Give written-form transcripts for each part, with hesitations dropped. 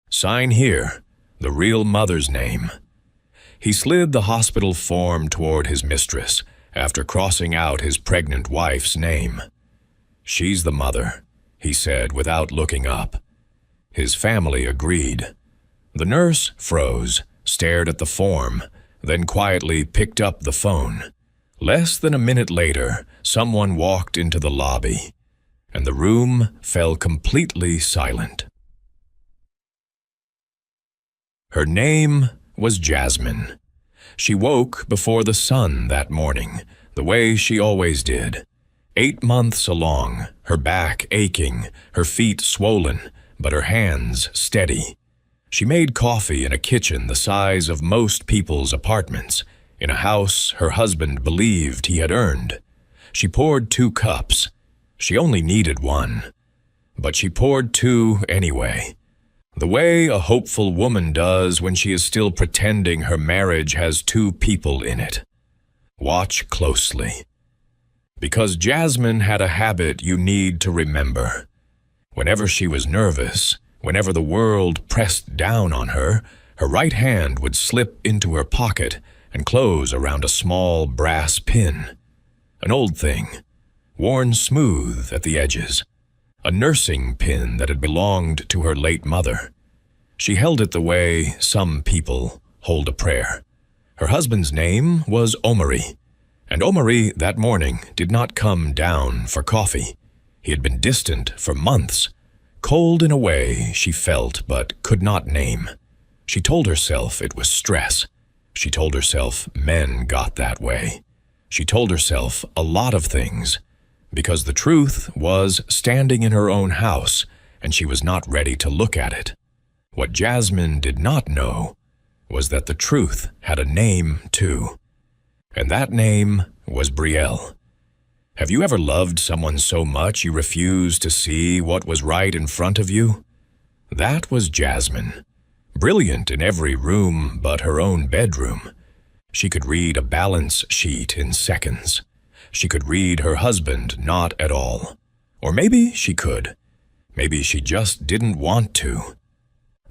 Sign here, the real mother's name. He slid the hospital form toward his mistress after crossing out his pregnant wife's name. She's the mother, he said without looking up. His family agreed. The nurse froze, stared at the form, then quietly picked up the phone. Less than a minute later, someone walked into the lobby, and the room fell completely silent. Her name was Jasmine. She woke before the sun that morning, the way she always did. 8 months along, her back aching, her feet swollen, but her hands steady. She made coffee in a kitchen the size of most people's apartments, in a house her husband believed he had earned. She poured 2 cups. She only needed 1. But she poured 2 anyway. The way a hopeful woman does when she is still pretending her marriage has 2 people in it. Watch closely. Because Jasmine had a habit you need to remember. Whenever she was nervous, whenever the world pressed down on her, her right hand would slip into her pocket and close around a small brass pin. An old thing, worn smooth at the edges. A nursing pin that had belonged to her late mother. She held it the way some people hold a prayer. Her husband's name was Omari, and Omari that morning did not come down for coffee. He had been distant for months, cold in a way she felt but could not name. She told herself it was stress. She told herself men got that way. She told herself a lot of things, because the truth was standing in her own house, and she was not ready to look at it. What Jasmine did not know was that the truth had a name too, and that name was Brielle. Have you ever loved someone so much you refused to see what was right in front of you? That was Jasmine. Brilliant in every room but her own bedroom. She could read a balance sheet in seconds. She could read her husband not at all. Or maybe she could. Maybe she just didn't want to.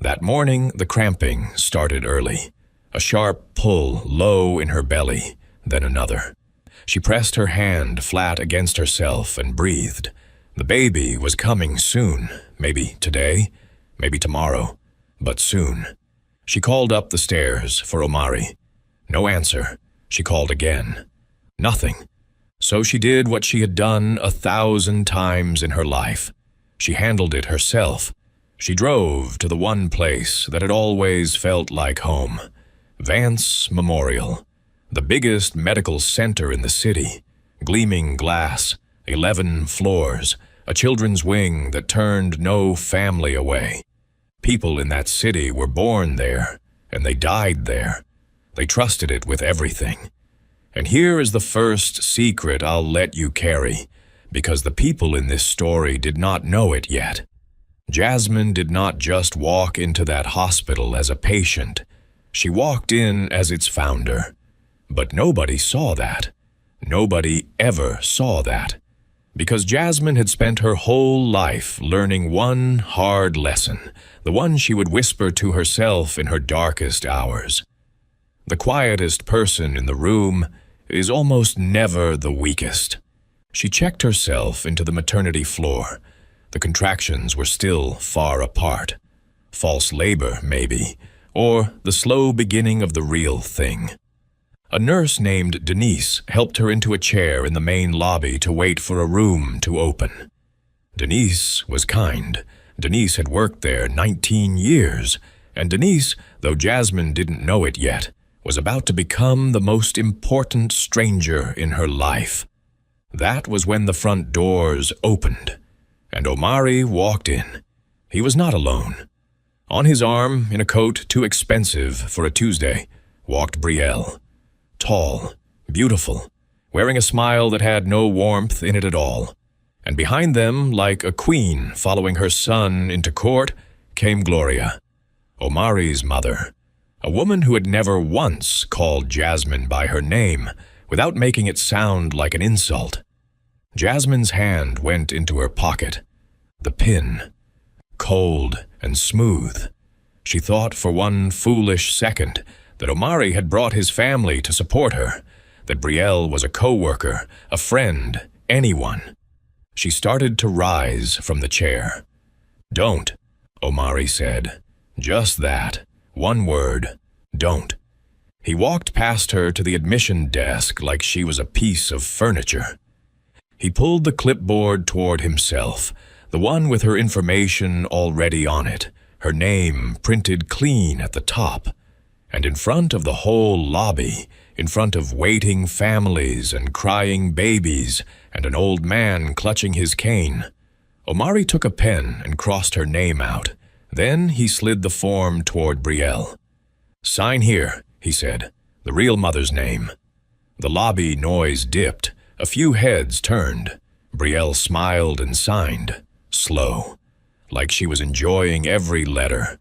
That morning, the cramping started early. A sharp pull low in her belly, then another. She pressed her hand flat against herself and breathed. The baby was coming soon, maybe today, maybe tomorrow, but soon. She called up the stairs for Omari. No answer. She called again. Nothing. So she did what she had done 1,000 times in her life. She handled it herself. She drove to the one place that had always felt like home, Vance Memorial, the biggest medical center in the city, gleaming glass, 11 floors, a children's wing that turned no family away. People in that city were born there, and they died there. They trusted it with everything. And here is the first secret I'll let you carry, because the people in this story did not know it yet. Jasmine did not just walk into that hospital as a patient. She walked in as its founder. But nobody saw that. Nobody ever saw that. Because Jasmine had spent her whole life learning one hard lesson, the one she would whisper to herself in her darkest hours. The quietest person in the room is almost never the weakest. She checked herself into the maternity floor. The contractions were still far apart. False labor, maybe, or the slow beginning of the real thing. A nurse named Denise helped her into a chair in the main lobby to wait for a room to open. Denise was kind. Denise had worked there 19 years, and Denise, though Jasmine didn't know it yet, was about to become the most important stranger in her life. That was when the front doors opened, and Omari walked in. He was not alone. On his arm, in a coat too expensive for a Tuesday, walked Brielle. Tall, beautiful, wearing a smile that had no warmth in it at all. And behind them, like a queen following her son into court, came Gloria, Omari's mother, a woman who had never once called Jasmine by her name without making it sound like an insult. Jasmine's hand went into her pocket. The pin, cold and smooth. She thought for one foolish second that Omari had brought his family to support her, that Brielle was a co-worker, a friend, anyone. She started to rise from the chair. "Don't," Omari said. Just that. One word. Don't. He walked past her to the admission desk like she was a piece of furniture. He pulled the clipboard toward himself, the one with her information already on it, her name printed clean at the top. And in front of the whole lobby, in front of waiting families and crying babies and an old man clutching his cane, Omari took a pen and crossed her name out. Then he slid the form toward Brielle. "Sign here," he said, "the real mother's name." The lobby noise dipped. A few heads turned. Brielle smiled and signed, slow, like she was enjoying every letter.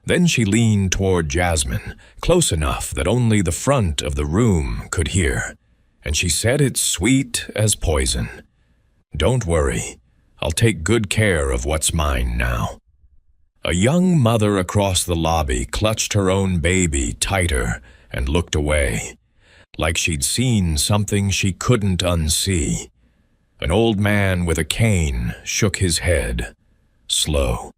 Then she leaned toward Jasmine, close enough that only the front of the room could hear, and she said it sweet as poison. "Don't worry. I'll take good care of what's mine now." A young mother across the lobby clutched her own baby tighter and looked away, like she'd seen something she couldn't unsee. An old man with a cane shook his head, slow.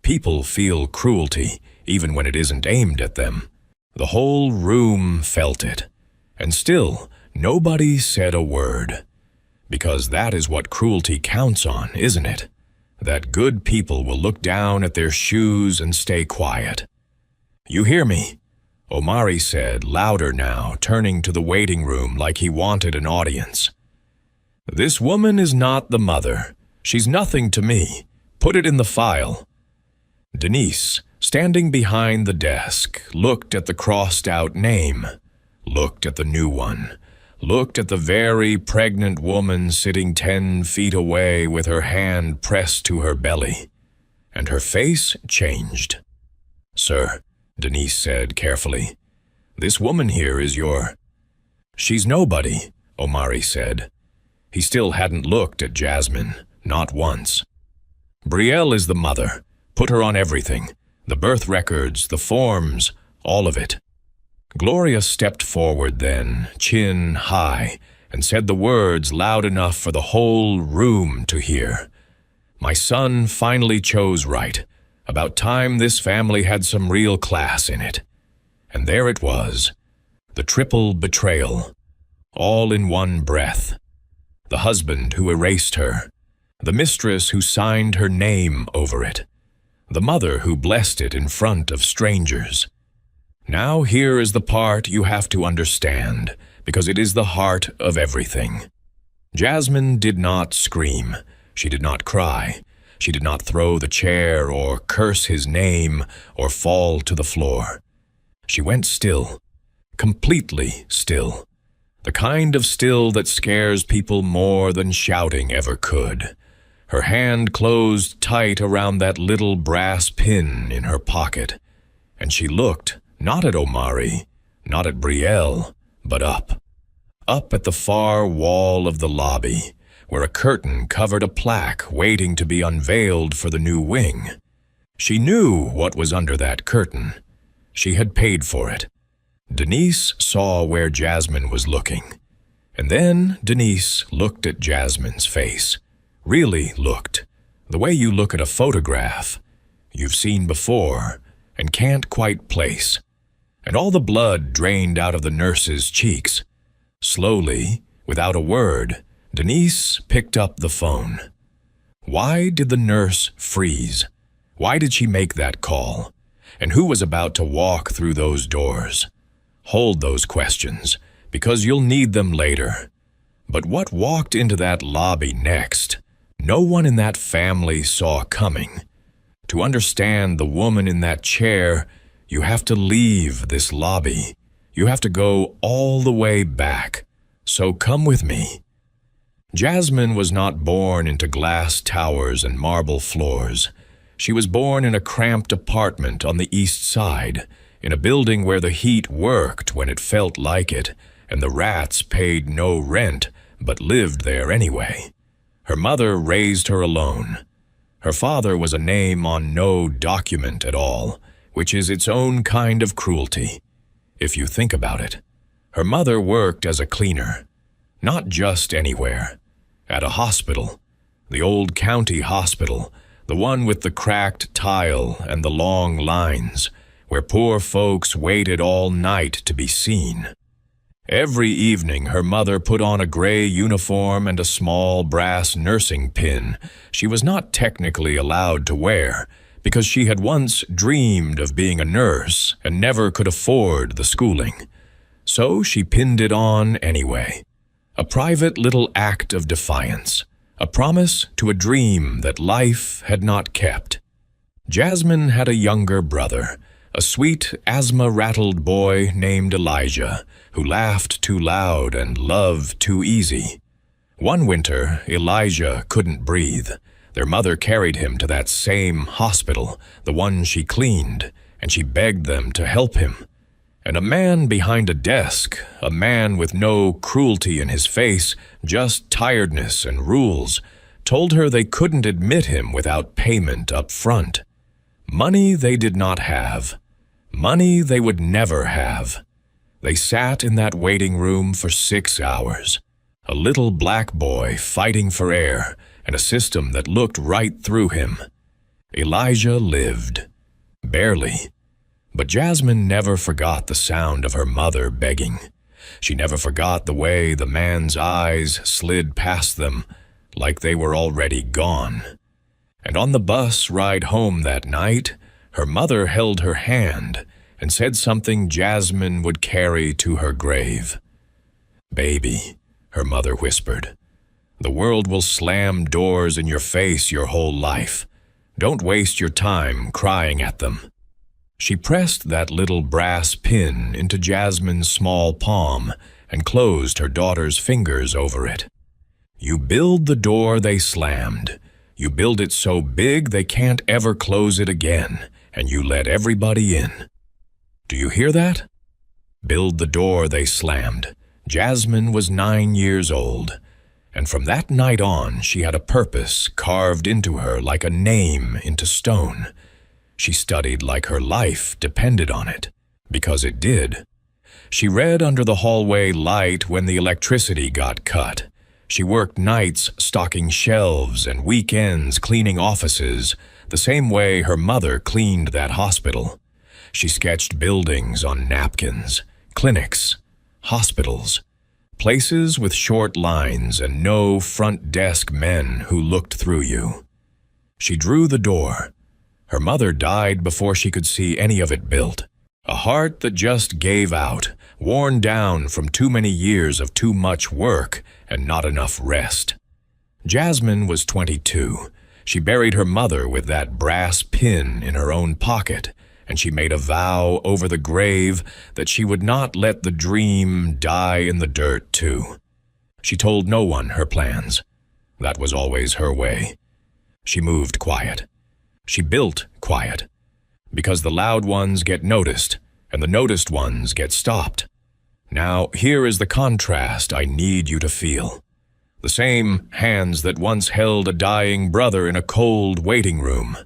People feel cruelty, even when it isn't aimed at them. The whole room felt it, and still nobody said a word. Because that is what cruelty counts on, isn't it? That good people will look down at their shoes and stay quiet. "You hear me?" Omari said, louder now, turning to the waiting room like he wanted an audience. "This woman is not the mother. She's nothing to me. Put it in the file." Denise, standing behind the desk, looked at the crossed-out name, looked at the new one, looked at the very pregnant woman sitting 10 feet away with her hand pressed to her belly, and her face changed. "Sir," Denise said carefully, "this woman here is your—" "She's nobody," Omari said. He still hadn't looked at Jasmine, not once. "Brielle is the mother. Put her on everything. The birth records, the forms, all of it." Gloria stepped forward then, chin high, and said the words loud enough for the whole room to hear. "My son finally chose right. About time this family had some real class in it." And there it was, the triple betrayal, all in one breath. The husband who erased her, the mistress who signed her name over it, the mother who blessed it in front of strangers. Now here is the part you have to understand, because it is the heart of everything. Jasmine did not scream. She did not cry. She did not throw the chair or curse his name or fall to the floor. She went still, completely still, the kind of still that scares people more than shouting ever could. Her hand closed tight around that little brass pin in her pocket, and she looked not at Omari, not at Brielle, but up at the far wall of the lobby, where a curtain covered a plaque waiting to be unveiled for the new wing. She knew what was under that curtain. She had paid for it. Denise saw where Jasmine was looking. And then Denise looked at Jasmine's face. Really looked. The way you look at a photograph you've seen before and can't quite place. And all the blood drained out of the nurse's cheeks. Slowly, without a word, Denise picked up the phone. Why did the nurse freeze? Why did she make that call? And who was about to walk through those doors? Hold those questions, because you'll need them later. But what walked into that lobby next, no one in that family saw coming. To understand the woman in that chair, you have to leave this lobby. You have to go all the way back. So come with me. Jasmine was not born into glass towers and marble floors. She was born in a cramped apartment on the east side, in a building where the heat worked when it felt like it, and the rats paid no rent, but lived there anyway. Her mother raised her alone. Her father was a name on no document at all, which is its own kind of cruelty, if you think about it. Her mother worked as a cleaner, not just anywhere, at a hospital, the old county hospital, the one with the cracked tile and the long lines, where poor folks waited all night to be seen. Every evening her mother put on a gray uniform and a small brass nursing pin she was not technically allowed to wear because she had once dreamed of being a nurse and never could afford the schooling. So she pinned it on anyway. A private little act of defiance, a promise to a dream that life had not kept. Jasmine had a younger brother, a sweet, asthma-rattled boy named Elijah, who laughed too loud and loved too easy. One winter, Elijah couldn't breathe. Their mother carried him to that same hospital, the one she cleaned, and she begged them to help him. And a man behind a desk, a man with no cruelty in his face, just tiredness and rules, told her they couldn't admit him without payment up front. Money they did not have. Money they would never have. They sat in that waiting room for 6 hours, a little black boy fighting for air and a system that looked right through him. Elijah lived. Barely. But Jasmine never forgot the sound of her mother begging. She never forgot the way the man's eyes slid past them, like they were already gone. And on the bus ride home that night, her mother held her hand and said something Jasmine would carry to her grave. "Baby," her mother whispered, "the world will slam doors in your face your whole life. Don't waste your time crying at them." She pressed that little brass pin into Jasmine's small palm and closed her daughter's fingers over it. You build the door they slammed. You build it so big they can't ever close it again, and you let everybody in. Do you hear that? Build the door they slammed. Jasmine was 9 years old, and from that night on she had a purpose carved into her like a name into stone. She studied like her life depended on it, because it did. She read under the hallway light when the electricity got cut. She worked nights stocking shelves and weekends cleaning offices, the same way her mother cleaned that hospital. She sketched buildings on napkins, clinics, hospitals, places with short lines and no front desk men who looked through you. She drew the door. Her mother died before she could see any of it built. A heart that just gave out, worn down from too many years of too much work and not enough rest. Jasmine was 22. She buried her mother with that brass pin in her own pocket, and she made a vow over the grave that she would not let the dream die in the dirt too. She told no one her plans. That was always her way. She moved quiet. She built quiet, because the loud ones get noticed, and the noticed ones get stopped. Now, here is the contrast I need you to feel. The same hands that once held a dying brother in a cold waiting room.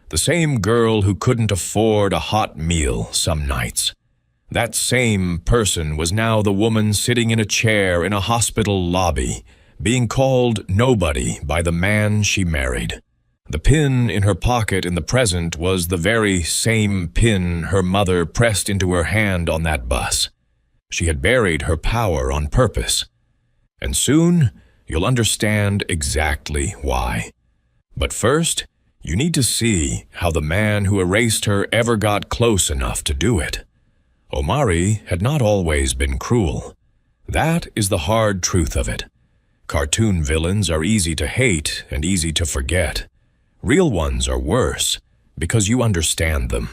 The same girl who couldn't afford a hot meal some nights. That same person was now the woman sitting in a chair in a hospital lobby, being called nobody by the man she married. The pin in her pocket in the present was the very same pin her mother pressed into her hand on that bus. She had buried her power on purpose. And soon, you'll understand exactly why. But first, you need to see how the man who erased her ever got close enough to do it. Omari had not always been cruel. That is the hard truth of it. Cartoon villains are easy to hate and easy to forget. Real ones are worse, because you understand them.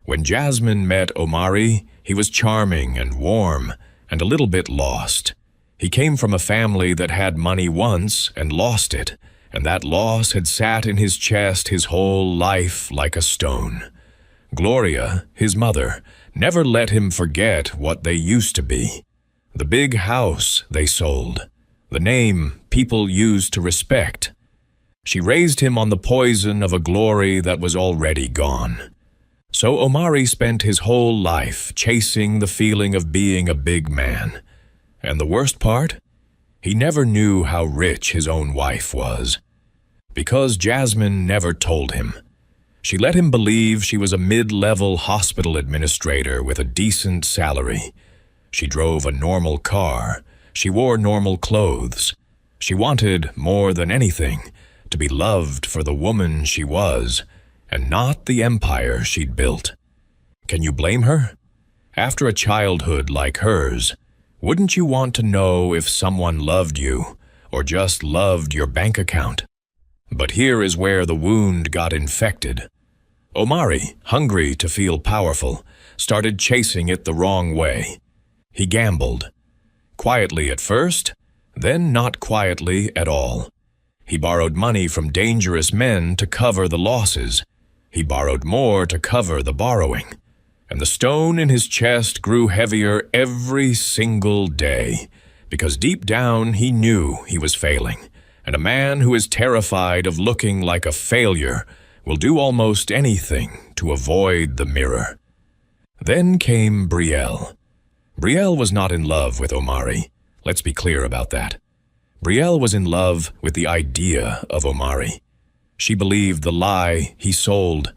When Jasmine met Omari, he was charming and warm, and a little bit lost. He came from a family that had money once and lost it, and that loss had sat in his chest his whole life like a stone. Gloria, his mother, never let him forget what they used to be. The big house they sold, the name people used to respect. She raised him on the poison of a glory that was already gone. So Omari spent his whole life chasing the feeling of being a big man. And the worst part? He never knew how rich his own wife was. Because Jasmine never told him. She let him believe she was a mid-level hospital administrator with a decent salary. She drove a normal car. She wore normal clothes. She wanted, more than anything, to be loved for the woman she was, and not the empire she'd built. Can you blame her? After a childhood like hers, wouldn't you want to know if someone loved you, or just loved your bank account? But here is where the wound got infected. Omari, hungry to feel powerful, started chasing it the wrong way. He gambled. Quietly at first, then not quietly at all. He borrowed money from dangerous men to cover the losses. He borrowed more to cover the borrowing. And the stone in his chest grew heavier every single day, because deep down he knew he was failing. And a man who is terrified of looking like a failure will do almost anything to avoid the mirror. Then came Brielle. Brielle was not in love with Omari. Let's be clear about that. Brielle was in love with the idea of Omari. She believed the lie he sold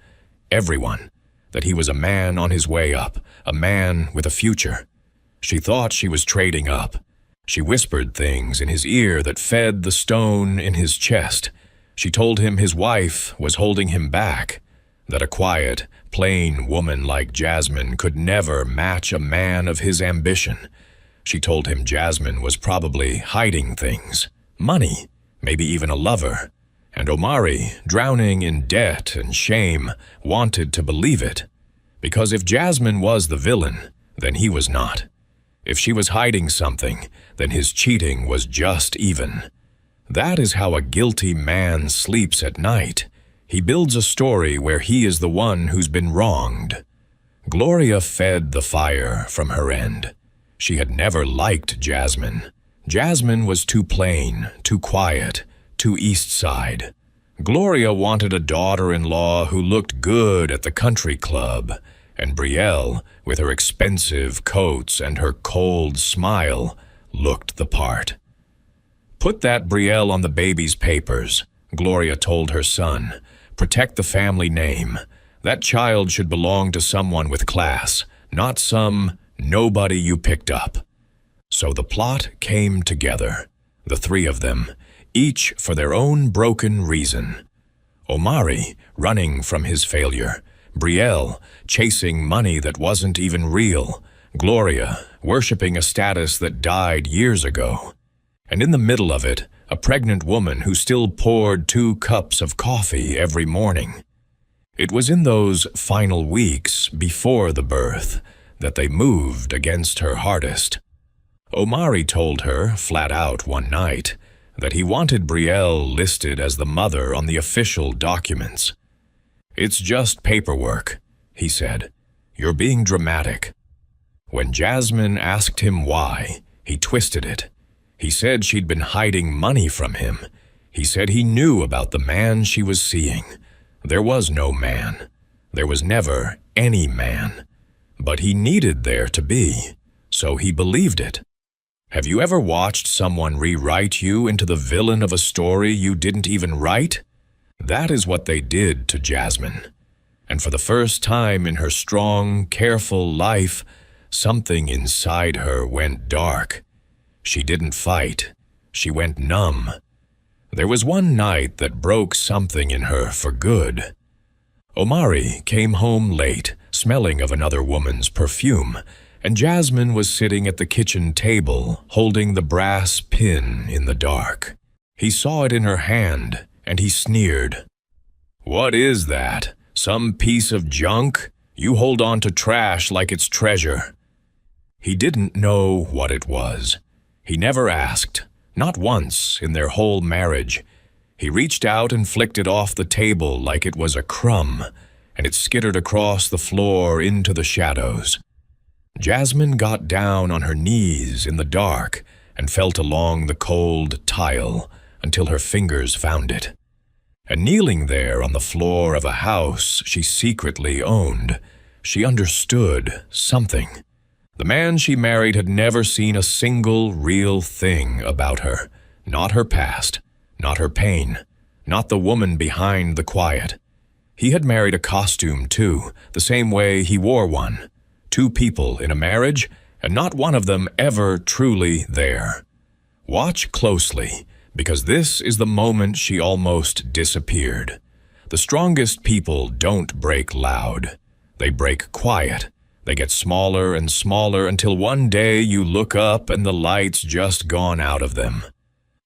everyone, that he was a man on his way up, a man with a future. She thought she was trading up. She whispered things in his ear that fed the stone in his chest. She told him his wife was holding him back, that a quiet, plain woman like Jasmine could never match a man of his ambition. She told him Jasmine was probably hiding things, money, maybe even a lover. And Omari, drowning in debt and shame, wanted to believe it. Because if Jasmine was the villain, then he was not. If she was hiding something, then his cheating was just even. That is how a guilty man sleeps at night. He builds a story where he is the one who's been wronged. Gloria fed the fire from her end. She had never liked Jasmine. Jasmine was too plain, too quiet, too East Side. Gloria wanted a daughter-in-law who looked good at the country club, and Brielle, with her expensive coats and her cold smile, looked the part. "Put that Brielle on the baby's papers," Gloria told her son. "Protect the family name. That child should belong to someone with class, not some nobody you picked up." So the plot came together, the three of them, each for their own broken reason. Omari, running from his failure. Brielle, chasing money that wasn't even real. Gloria, worshipping a status that died years ago. And in the middle of it, a pregnant woman who still poured 2 cups of coffee every morning. It was in those final weeks before the birth that they moved against her hardest. Omari told her, flat out one night, that he wanted Brielle listed as the mother on the official documents. "It's just paperwork," he said. "You're being dramatic." When Jasmine asked him why, he twisted it. He said she'd been hiding money from him. He said he knew about the man she was seeing. There was no man. There was never any man. But he needed there to be, so he believed it. Have you ever watched someone rewrite you into the villain of a story you didn't even write? That is what they did to Jasmine. And for the first time in her strong, careful life, something inside her went dark. She didn't fight. She went numb. There was one night that broke something in her for good. Omari came home late, smelling of another woman's perfume, and Jasmine was sitting at the kitchen table, holding the brass pin in the dark. He saw it in her hand, and he sneered. "What is that? Some piece of junk? You hold on to trash like it's treasure." He didn't know what it was. He never asked, not once in their whole marriage. He reached out and flicked it off the table like it was a crumb, and it skittered across the floor into the shadows. Jasmine got down on her knees in the dark and felt along the cold tile until her fingers found it. And kneeling there on the floor of a house she secretly owned, she understood something. The man she married had never seen a single real thing about her. Not her past, not her pain, not the woman behind the quiet. He had married a costume, too, the same way he wore one. Two people in a marriage, and not one of them ever truly there. Watch closely, because this is the moment she almost disappeared. The strongest people don't break loud. They break quiet. They get smaller and smaller until one day you look up and the light's just gone out of them.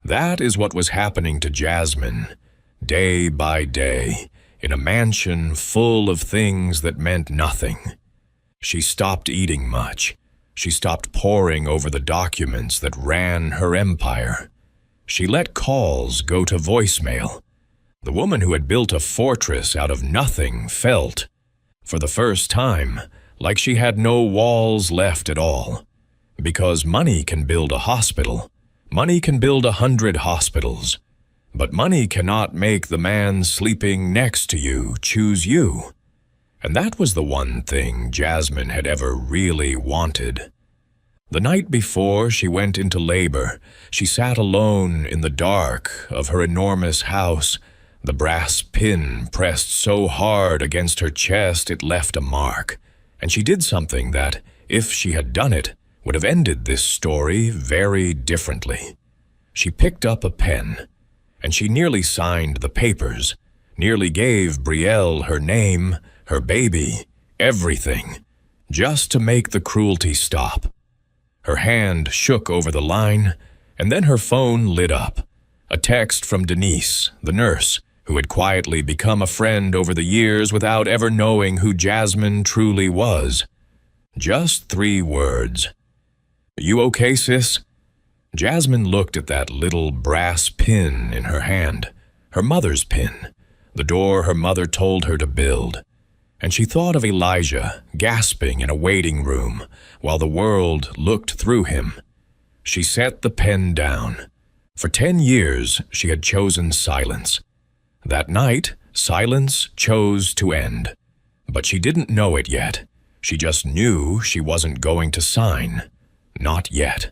That is what was happening to Jasmine, day by day, in a mansion full of things that meant nothing. She stopped eating much. She stopped poring over the documents that ran her empire. She let calls go to voicemail. The woman who had built a fortress out of nothing felt, for the first time, like she had no walls left at all. Because money can build a hospital. Money can build 100 hospitals. But money cannot make the man sleeping next to you choose you. And that was the one thing Jasmine had ever really wanted. The night before she went into labor, she sat alone in the dark of her enormous house, the brass pin pressed so hard against her chest it left a mark. And she did something that, if she had done it, would have ended this story very differently. She picked up a pen, and she nearly signed the papers, nearly gave Brielle her name, her baby, everything, just to make the cruelty stop. Her hand shook over the line, and then her phone lit up. A text from Denise, the nurse, who had quietly become a friend over the years without ever knowing who Jasmine truly was. Just 3 words. "You okay, sis?" Jasmine looked at that little brass pin in her hand, her mother's pin, the door her mother told her to build. And she thought of Elijah gasping in a waiting room while the world looked through him. She set the pen down. For 10 years, she had chosen silence. That night, silence chose to end. But she didn't know it yet. She just knew she wasn't going to sign. Not yet.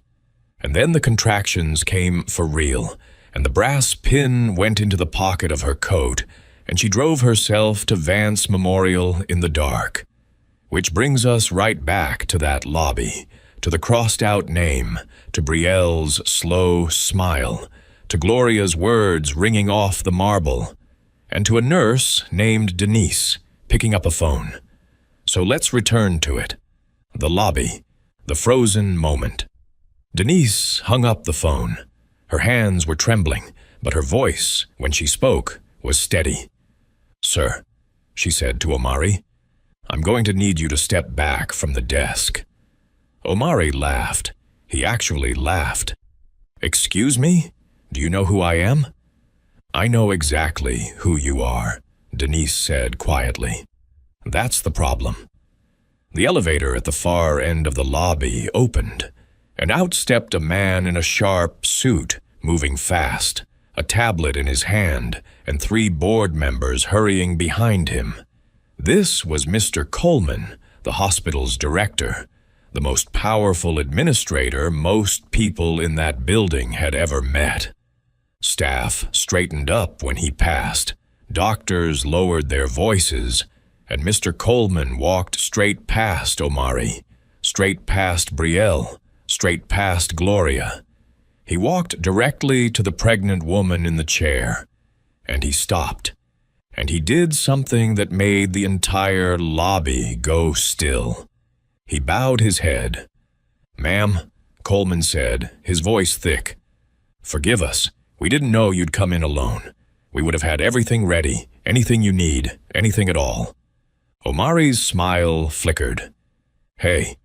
And then the contractions came for real, and the brass pin went into the pocket of her coat, and she drove herself to Vance Memorial in the dark. Which brings us right back to that lobby, to the crossed-out name, to Brielle's slow smile, to Gloria's words ringing off the marble, and to a nurse named Denise picking up a phone. So let's return to it. The lobby, the frozen moment. Denise hung up the phone. Her hands were trembling, but her voice, when she spoke, was steady. "Sir," she said to Omari, "I'm going to need you to step back from the desk." Omari laughed. He actually laughed. "Excuse me? Do you know who I am?" "I know exactly who you are," Denise said quietly. "That's the problem." The elevator at the far end of the lobby opened, and out stepped a man in a sharp suit, moving fast, a tablet in his hand, and 3 board members hurrying behind him. This was Mr. Coleman, the hospital's director, the most powerful administrator most people in that building had ever met. Staff straightened up when he passed, doctors lowered their voices, and Mr. Coleman walked straight past Omari, straight past Brielle, straight past Gloria. He walked directly to the pregnant woman in the chair, and he stopped, and he did something that made the entire lobby go still. He bowed his head. "Ma'am," Coleman said, his voice thick, "forgive us. We didn't know you'd come in alone. We would have had everything ready, anything you need, anything at all." Omari's smile flickered. "Hey,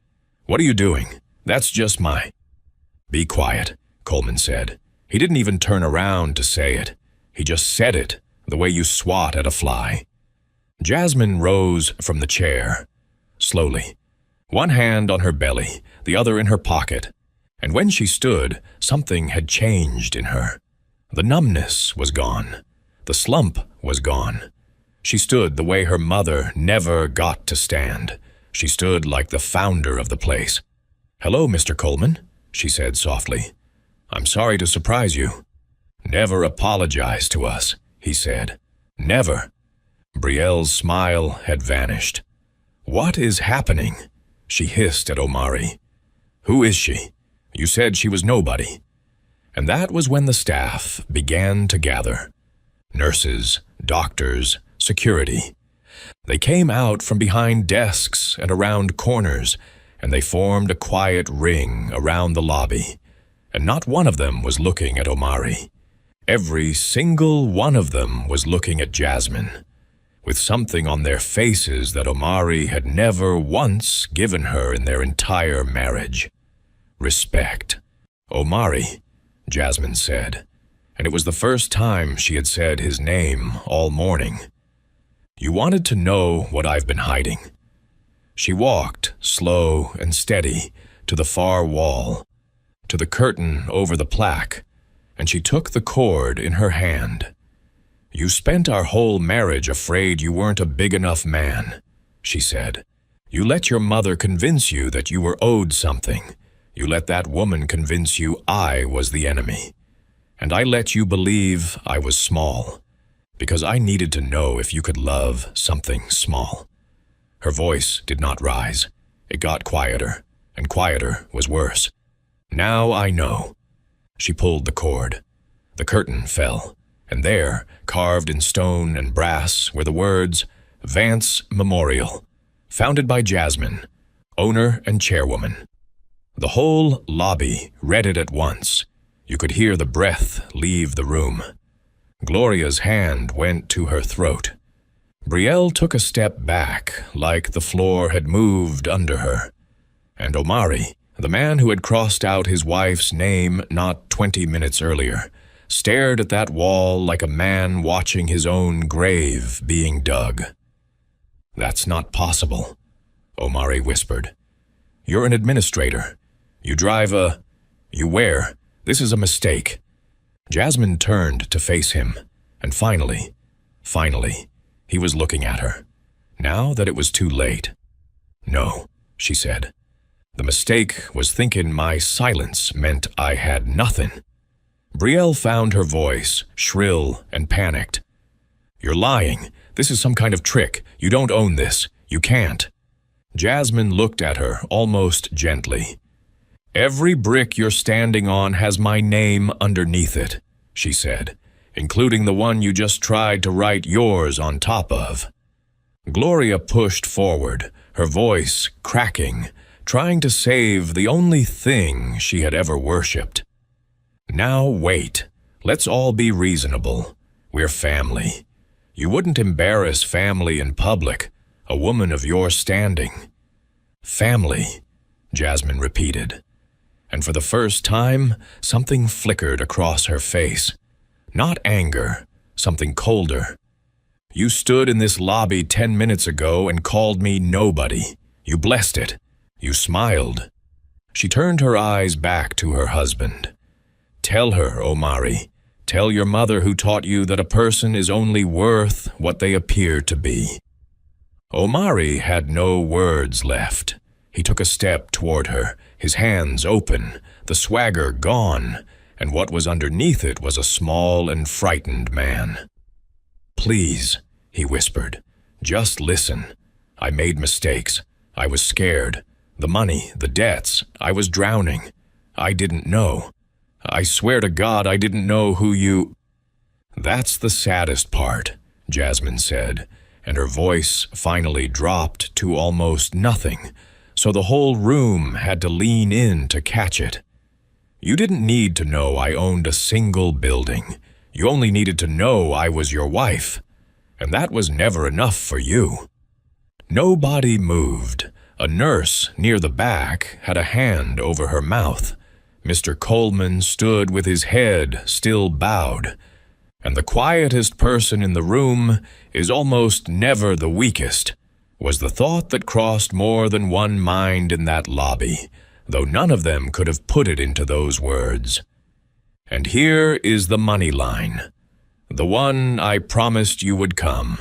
what are you doing? That's just my—" "Be quiet," Coleman said. He didn't even turn around to say it. He just said it, the way you swat at a fly. Jasmine rose from the chair, slowly, one hand on her belly, the other in her pocket, and when she stood, something had changed in her. The numbness was gone. The slump was gone. She stood the way her mother never got to stand, She stood like the founder of the place. "Hello, Mr. Coleman," she said softly. "I'm sorry to surprise you." "Never apologize to us," he said. "Never." Brielle's smile had vanished. "What is happening?" she hissed at Omari. "Who is she? You said she was nobody." And that was when the staff began to gather. Nurses, doctors, security. They came out from behind desks and around corners, and they formed a quiet ring around the lobby. And not one of them was looking at Omari. Every single one of them was looking at Jasmine, with something on their faces that Omari had never once given her in their entire marriage. Respect. "Omari," Jasmine said, and it was the first time she had said his name all morning. "You wanted to know what I've been hiding." She walked, slow and steady, to the far wall, to the curtain over the plaque, and she took the cord in her hand. "You spent our whole marriage afraid you weren't a big enough man," she said. "You let your mother convince you that you were owed something. You let that woman convince you I was the enemy. And I let you believe I was small, because I needed to know if you could love something small." Her voice did not rise. It got quieter, and quieter was worse. "Now I know." She pulled the cord. The curtain fell, and there, carved in stone and brass, were the words, "Vance Memorial, founded by Jasmine, owner and chairwoman." The whole lobby read it at once. You could hear the breath leave the room. Gloria's hand went to her throat. Brielle took a step back, like the floor had moved under her. And Omari, the man who had crossed out his wife's name not 20 minutes earlier, stared at that wall like a man watching his own grave being dug. "That's not possible," Omari whispered. "You're an administrator. You drive a... You wear... This is a mistake." Jasmine turned to face him, and finally, he was looking at her, now that it was too late. "No," she said. "The mistake was thinking my silence meant I had nothing." Brielle found her voice, shrill and panicked. "You're lying. This is some kind of trick. You don't own this. You can't." Jasmine looked at her almost gently. "Every brick you're standing on has my name underneath it," she said, "including the one you just tried to write yours on top of." Gloria pushed forward, her voice cracking, trying to save the only thing she had ever worshipped. "Now wait. Let's all be reasonable. We're family. You wouldn't embarrass family in public, a woman of your standing." "Family," Jasmine repeated. And for the first time, something flickered across her face. Not anger, something colder. "You stood in this lobby 10 minutes ago and called me nobody. You blessed it. You smiled." She turned her eyes back to her husband. "Tell her, Omari. Tell your mother who taught you that a person is only worth what they appear to be." Omari had no words left. He took a step toward her, his hands open, the swagger gone, and what was underneath it was a small and frightened man. "Please," he whispered, "just listen. I made mistakes. I was scared. The money, the debts, I was drowning. I didn't know. I swear to God I didn't know who you—" "That's the saddest part," Jasmine said, and her voice finally dropped to almost nothing, so the whole room had to lean in to catch it. "You didn't need to know I owned a single building. You only needed to know I was your wife. And that was never enough for you." Nobody moved. A nurse near the back had a hand over her mouth. Mr. Coleman stood with his head still bowed. And the quietest person in the room is almost never the weakest, was the thought that crossed more than one mind in that lobby, though none of them could have put it into those words. "And here is the money line. The one I promised you would come."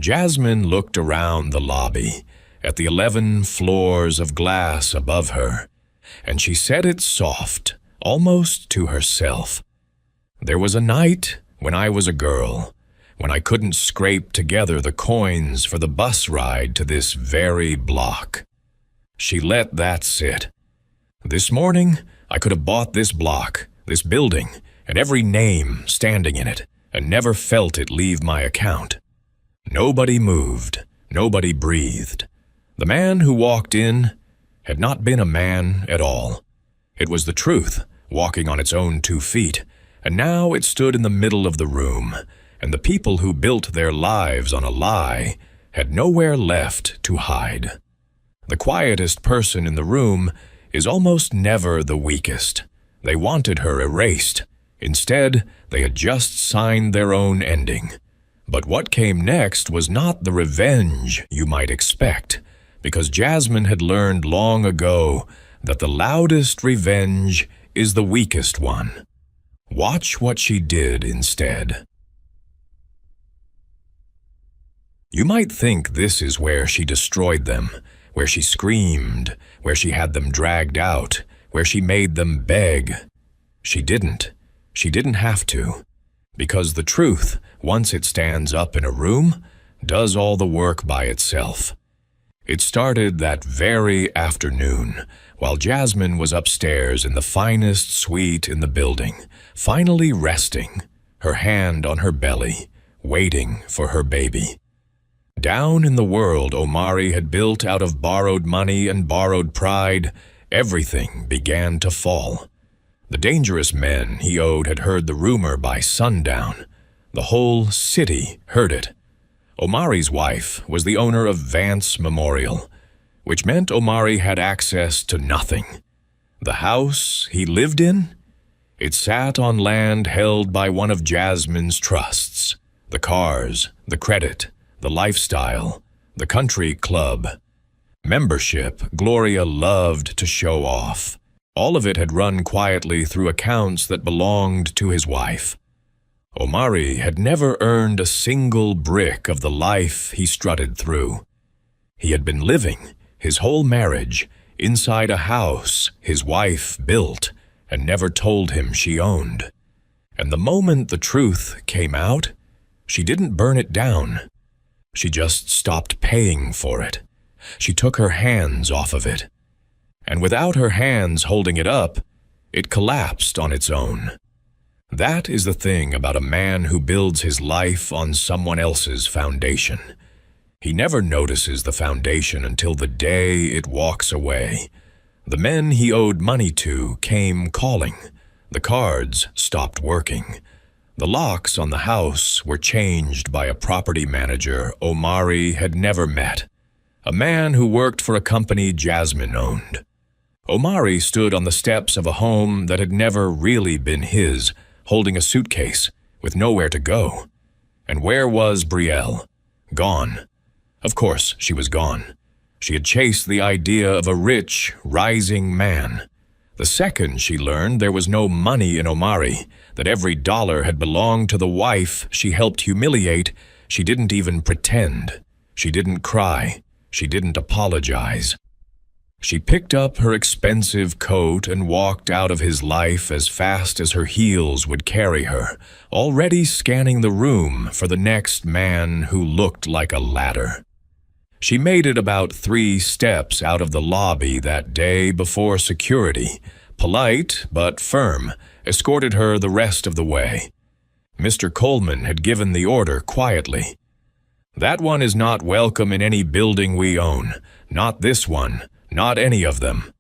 Jasmine looked around the lobby, at the 11 floors of glass above her, and she said it soft, almost to herself. There was a night when I was a girl, when I couldn't scrape together the coins for the bus ride to this very block. She let that sit. This morning, I could have bought this block, this building, and every name standing in it, and never felt it leave my account. Nobody moved, nobody breathed. The man who walked in had not been a man at all. It was the truth, walking on its own 2 feet, and now it stood in the middle of the room, and the people who built their lives on a lie had nowhere left to hide. The quietest person in the room is almost never the weakest. They wanted her erased. Instead, they had just signed their own ending. But what came next was not the revenge you might expect, because Jasmine had learned long ago that the loudest revenge is the weakest one. Watch what she did instead. You might think this is where she destroyed them, where she screamed, where she had them dragged out, where she made them beg. She didn't. She didn't have to. Because the truth, once it stands up in a room, does all the work by itself. It started that very afternoon, while Jasmine was upstairs in the finest suite in the building, finally resting, her hand on her belly, waiting for her baby. Down in the world Omari had built out of borrowed money and borrowed pride, everything began to fall. The dangerous men he owed had heard the rumor by sundown. The whole city heard it. Omari's wife was the owner of Vance Memorial, which meant Omari had access to nothing. The house he lived in? It sat on land held by one of Jasmine's trusts. The cars, the credit, the lifestyle, the country club. Membership Gloria loved to show off. All of it had run quietly through accounts that belonged to his wife. Omari had never earned a single brick of the life he strutted through. He had been living, his whole marriage, inside a house his wife built and never told him she owned. And the moment the truth came out, she didn't burn it down. She just stopped paying for it. She took her hands off of it. And without her hands holding it up, it collapsed on its own. That is the thing about a man who builds his life on someone else's foundation. He never notices the foundation until the day it walks away. The men he owed money to came calling. The cards stopped working. The locks on the house were changed by a property manager Omari had never met, a man who worked for a company Jasmine owned. Omari stood on the steps of a home that had never really been his, holding a suitcase, with nowhere to go. And where was Brielle? Gone. Of course she was gone. She had chased the idea of a rich, rising man. The second she learned there was no money in Omari, that every dollar had belonged to the wife she helped humiliate, she didn't even pretend. She didn't cry. She didn't apologize. She picked up her expensive coat and walked out of his life as fast as her heels would carry her, already scanning the room for the next man who looked like a ladder. She made it about 3 steps out of the lobby that day before security, polite but firm, escorted her the rest of the way. Mr. Coleman had given the order quietly. "That one is not welcome in any building we own, not this one. Not any of them."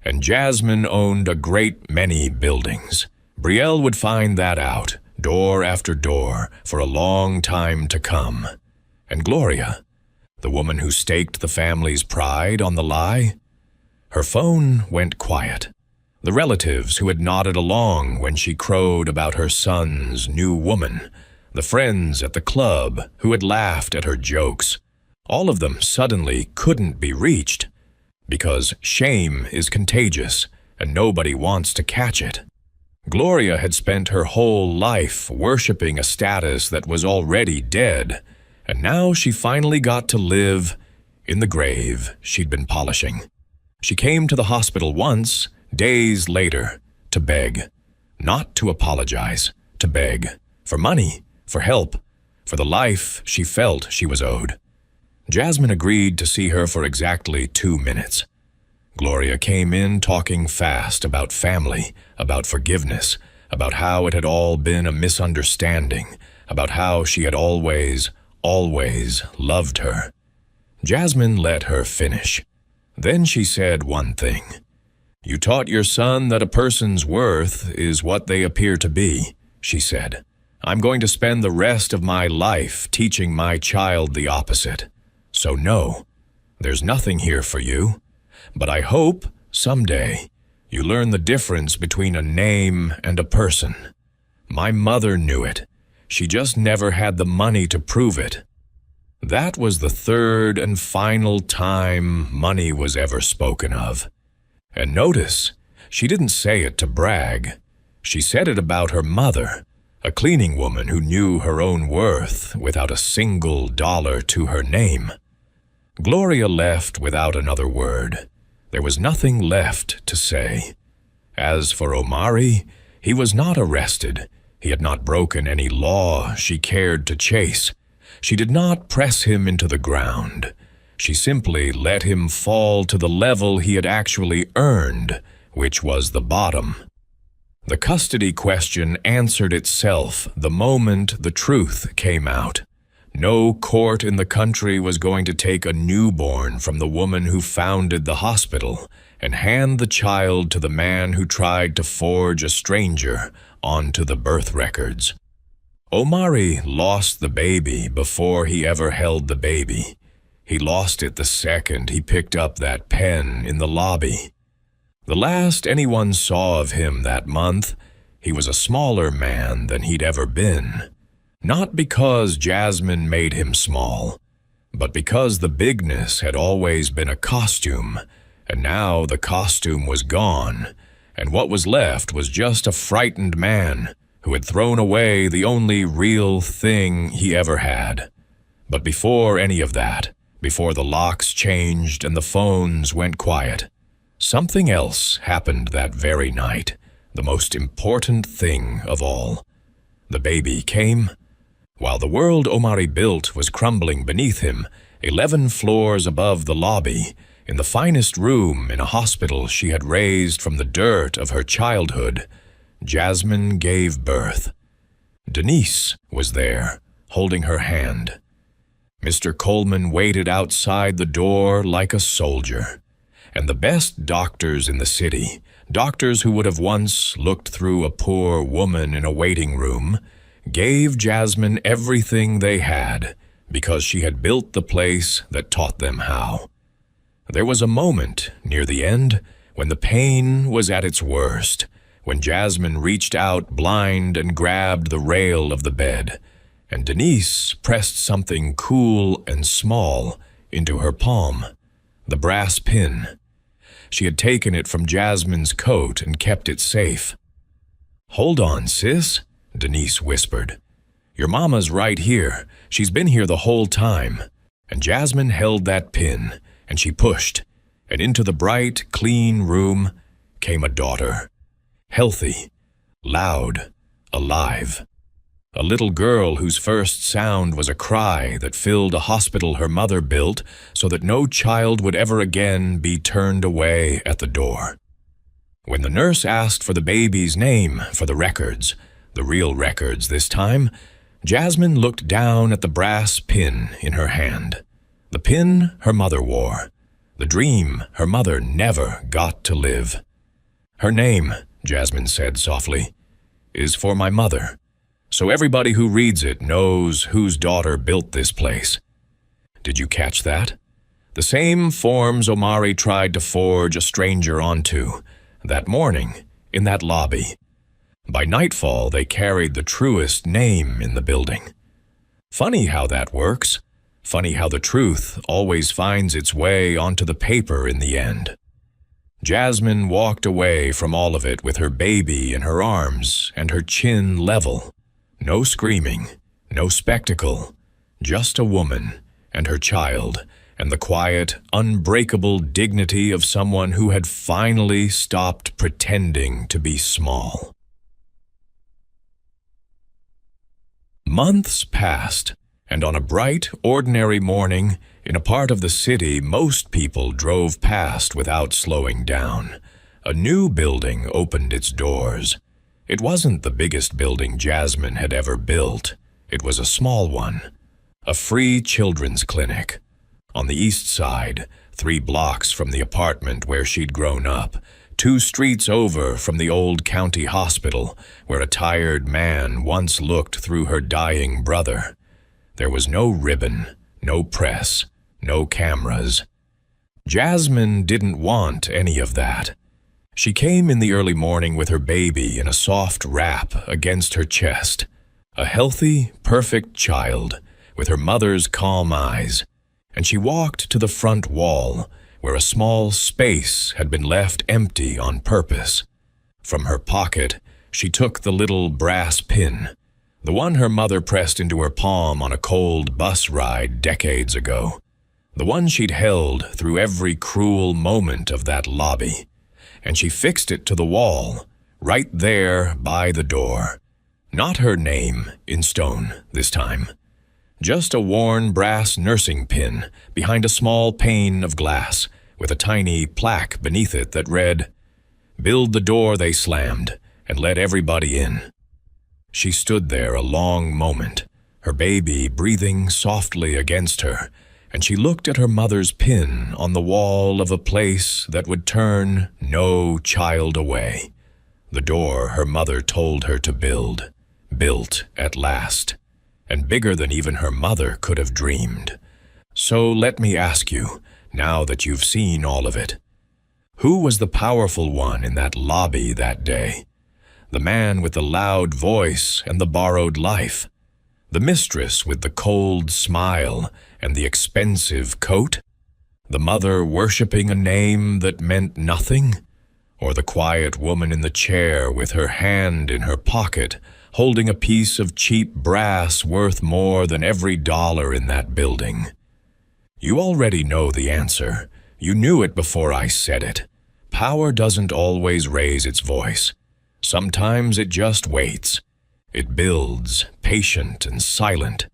And Jasmine owned a great many buildings. Brielle would find that out, door after door, for a long time to come. And Gloria, the woman who staked the family's pride on the lie? Her phone went quiet. The relatives who had nodded along when she crowed about her son's new woman, the friends at the club who had laughed at her jokes, all of them suddenly couldn't be reached. Because shame is contagious, and nobody wants to catch it. Gloria had spent her whole life worshiping a status that was already dead, and now she finally got to live in the grave she'd been polishing. She came to the hospital once, days later, to beg. Not to apologize, to beg. For money, for help, for the life she felt she was owed. Jasmine agreed to see her for exactly 2 minutes. Gloria came in talking fast about family, about forgiveness, about how it had all been a misunderstanding, about how she had always loved her. Jasmine let her finish. Then she said one thing. "You taught your son that a person's worth is what they appear to be," she said. "I'm going to spend the rest of my life teaching my child the opposite. So no, there's nothing here for you. But I hope, someday, you learn the difference between a name and a person. My mother knew it. She just never had the money to prove it." That was the third and final time money was ever spoken of. And notice, she didn't say it to brag. She said it about her mother, a cleaning woman who knew her own worth without a single dollar to her name. Gloria left without another word. There was nothing left to say. As for Omari, he was not arrested. He had not broken any law she cared to chase. She did not press him into the ground. She simply let him fall to the level he had actually earned, which was the bottom. The custody question answered itself the moment the truth came out. No court in the country was going to take a newborn from the woman who founded the hospital and hand the child to the man who tried to forge a stranger onto the birth records. Omari lost the baby before he ever held the baby. He lost it the second he picked up that pen in the lobby. The last anyone saw of him that month, he was a smaller man than he'd ever been. Not because Jasmine made him small, but because the bigness had always been a costume, and now the costume was gone, and what was left was just a frightened man who had thrown away the only real thing he ever had. But before any of that, before the locks changed and the phones went quiet, something else happened that very night, the most important thing of all. The baby came. While the world Omari built was crumbling beneath him, 11 floors above the lobby, in the finest room in a hospital she had raised from the dirt of her childhood, Jasmine gave birth. Denise was there, holding her hand. Mr. Coleman waited outside the door like a soldier. And the best doctors in the city, doctors who would have once looked through a poor woman in a waiting room, gave Jasmine everything they had because she had built the place that taught them how. There was a moment near the end when the pain was at its worst, when Jasmine reached out blind and grabbed the rail of the bed, and Denise pressed something cool and small into her palm, the brass pin. She had taken it from Jasmine's coat and kept it safe. "Hold on, sis," Denise whispered. "Your mama's right here. She's been here the whole time." And Jasmine held that pin, and she pushed, and into the bright, clean room came a daughter. Healthy, loud, alive. A little girl whose first sound was a cry that filled a hospital her mother built so that no child would ever again be turned away at the door. When the nurse asked for the baby's name for the records, the real records this time, Jasmine looked down at the brass pin in her hand. The pin her mother wore. The dream her mother never got to live. "Her name," Jasmine said softly, "is for my mother, so everybody who reads it knows whose daughter built this place." Did you catch that? The same forms Omari tried to forge a stranger onto, that morning, in that lobby. By nightfall, they carried the truest name in the building. Funny how that works. Funny how the truth always finds its way onto the paper in the end. Jasmine walked away from all of it with her baby in her arms and her chin level. No screaming, no spectacle, just a woman and her child and the quiet, unbreakable dignity of someone who had finally stopped pretending to be small. Months passed, and on a bright, ordinary morning, in a part of the city most people drove past without slowing down. A new building opened its doors. It wasn't the biggest building Jasmine had ever built. It was a small one, a free children's clinic. On the east side, 3 blocks from the apartment where she'd grown up, 2 streets over from the old county hospital where a tired man once looked through her dying brother. There was no ribbon, no press, no cameras. Jasmine didn't want any of that. She came in the early morning with her baby in a soft wrap against her chest, a healthy, perfect child with her mother's calm eyes, and she walked to the front wall where a small space had been left empty on purpose. From her pocket, she took the little brass pin, the one her mother pressed into her palm on a cold bus ride decades ago, the one she'd held through every cruel moment of that lobby, and she fixed it to the wall, right there by the door. Not her name in stone this time. Just a worn brass nursing pin behind a small pane of glass with a tiny plaque beneath it that read, "Build the door they slammed and let everybody in." She stood there a long moment, her baby breathing softly against her, and she looked at her mother's pin on the wall of a place that would turn no child away. The door her mother told her to build, built at last, and bigger than even her mother could have dreamed. So let me ask you, now that you've seen all of it, who was the powerful one in that lobby that day? The man with the loud voice and the borrowed life? The mistress with the cold smile and the expensive coat? The mother worshipping a name that meant nothing? Or the quiet woman in the chair with her hand in her pocket, holding a piece of cheap brass worth more than every dollar in that building? You already know the answer. You knew it before I said it. Power doesn't always raise its voice. Sometimes it just waits. It builds, patient and silent,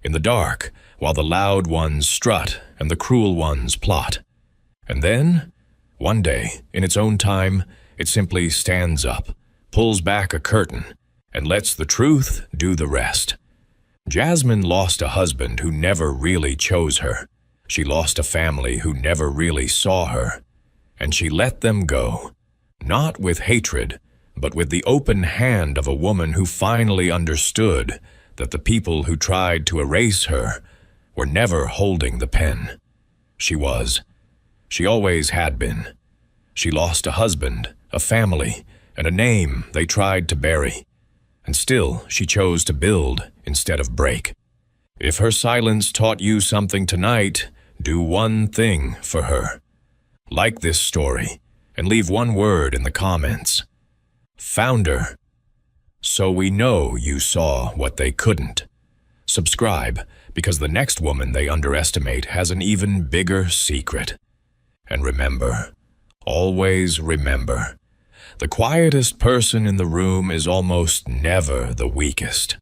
in the dark, while the loud ones strut and the cruel ones plot. And then, one day, in its own time, it simply stands up, pulls back a curtain, and lets the truth do the rest. Jasmine lost a husband who never really chose her. She lost a family who never really saw her. And she let them go, not with hatred, but with the open hand of a woman who finally understood that the people who tried to erase her were never holding the pen. She was. She always had been. She lost a husband, a family, and a name they tried to bury. And still she chose to build instead of break. If her silence taught you something tonight, do one thing for her. Like this story, and leave one word in the comments. Founder. So we know you saw what they couldn't. Subscribe, because the next woman they underestimate has an even bigger secret. And remember, always remember, the quietest person in the room is almost never the weakest.